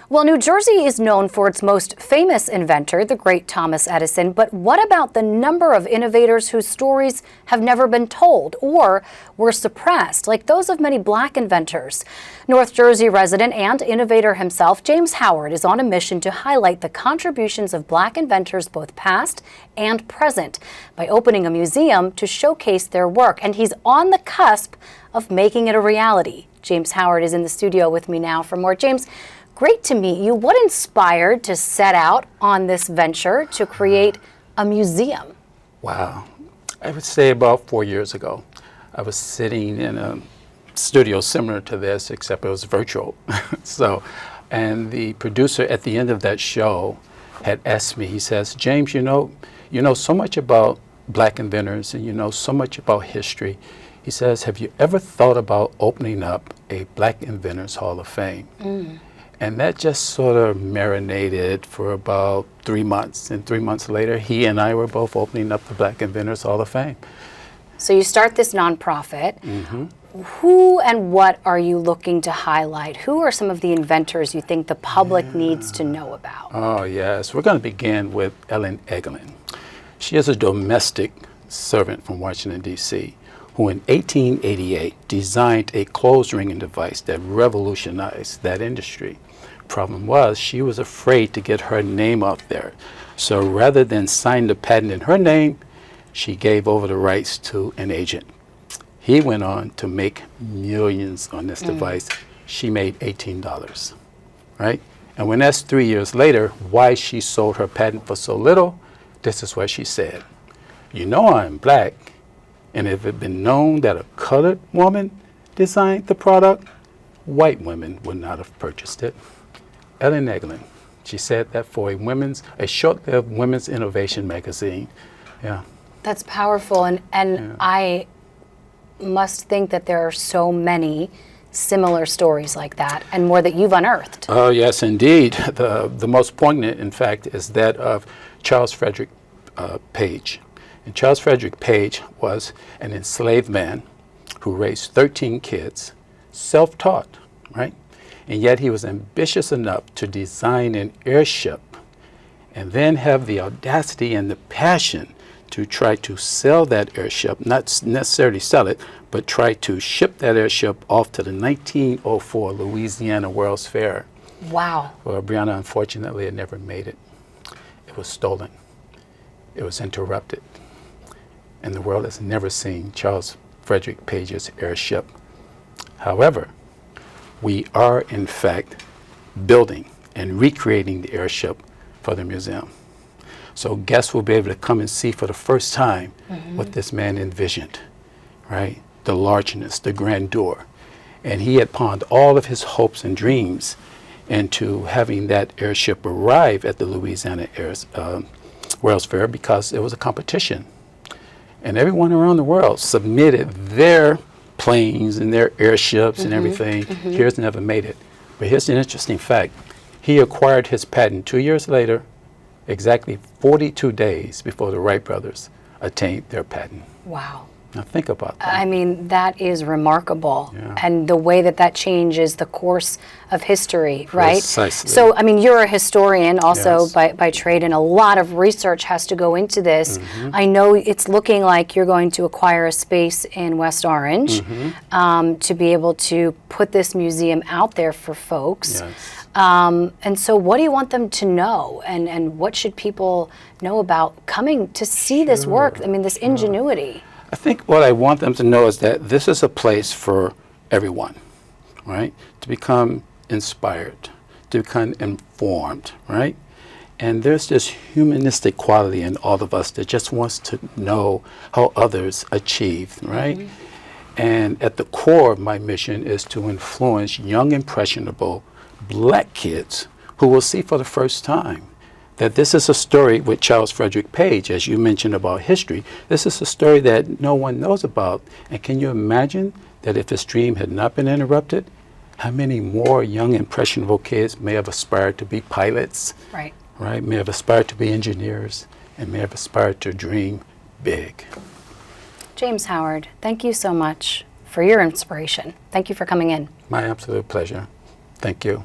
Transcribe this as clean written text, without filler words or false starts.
Well, New Jersey is known for its most famous inventor, the great Thomas Edison. But what about the number of innovators whose stories have never been told or were suppressed, like those of many black inventors? North Jersey resident and innovator himself, James Howard, is on a mission to highlight the contributions of black inventors, both past and present, by opening a museum to showcase their work. And he's on the cusp of making it a reality. James Howard is in the studio with me now for more. James, great to meet you. What inspired to set out on this venture to create a museum? Wow. I would say about 4 years ago, I was sitting in a studio similar to this, except it was virtual. And the producer at the end of that show had asked me, he says, James, you know so much about black inventors and you know so much about history. He says, have you ever thought about opening up a Black Inventors Hall of Fame? And that just sort of marinated for about 3 months. And 3 months later, he and I were both opening up the Black Inventors Hall of Fame. So you start this nonprofit. Who and what are you looking to highlight? Who are some of the inventors you think the public needs to know about? Oh, yes. We're going to begin with Ellen Eglin. She is a domestic servant from Washington, D.C., who in 1888 designed a clothes wringing device that revolutionized that industry. Problem was, she was afraid to get her name out there. So rather than sign the patent in her name, she gave over the rights to an agent. He went on to make millions on this device. She made $18, right? And when asked 3 years later why she sold her patent for so little, this is what she said. You know I'm black, and if it had been known that a colored woman designed the product, white women would not have purchased it. Ellen Eglin, she said that for a short-lived women's innovation magazine. Yeah. That's powerful, and yeah. I must think that there are so many similar stories like that, and more that you've unearthed. Oh, yes, indeed. The most poignant, in fact, is that of Charles Frederick Page. And Charles Frederick Page was an enslaved man who raised 13 kids, self-taught, right? And yet he was ambitious enough to design an airship and then have the audacity and the passion to try to sell that airship, not necessarily sell it, but try to ship that airship off to the 1904 Louisiana World's Fair. Wow. Well, Brianna, unfortunately, it never made it. It was stolen. It was interrupted. And the world has never seen Charles Frederick Page's airship. However, we are, in fact, building and recreating the airship for the museum. So guests will be able to come and see for the first time what this man envisioned, right? The largeness, the grandeur. And he had pawned all of his hopes and dreams into having that airship arrive at the Louisiana World's Fair because it was a competition. And everyone around the world submitted their planes and their airships and everything. His never made it. But here's an interesting fact. He acquired his patent 2 years later, exactly 42 days before the Wright brothers attained their patent. Wow. Now think about that. I mean, that is remarkable. Yeah. And the way that changes the course of history, right? Precisely. So, I mean, you're a historian also Yes. by trade, and a lot of research has to go into this. I know it's looking like you're going to acquire a space in West Orange to be able to put this museum out there for folks. Yes. And so what do you want them to know? And what should people know about coming to see this work? I mean, this ingenuity. I think what I want them to know is that this is a place for everyone, right? To become inspired, to become informed, right? And there's this humanistic quality in all of us that just wants to know how others achieved, right? And at the core of my mission is to influence young, impressionable black kids who will see for the first time that this is a story with Charles Frederick Page, as you mentioned about history. This is a story that no one knows about. And can you imagine that if his dream had not been interrupted, how many more young, impressionable kids may have aspired to be pilots, Right. right? May have aspired to be engineers, and may have aspired to dream big. James Howard, thank you so much for your inspiration. Thank you for coming in. My absolute pleasure. Thank you.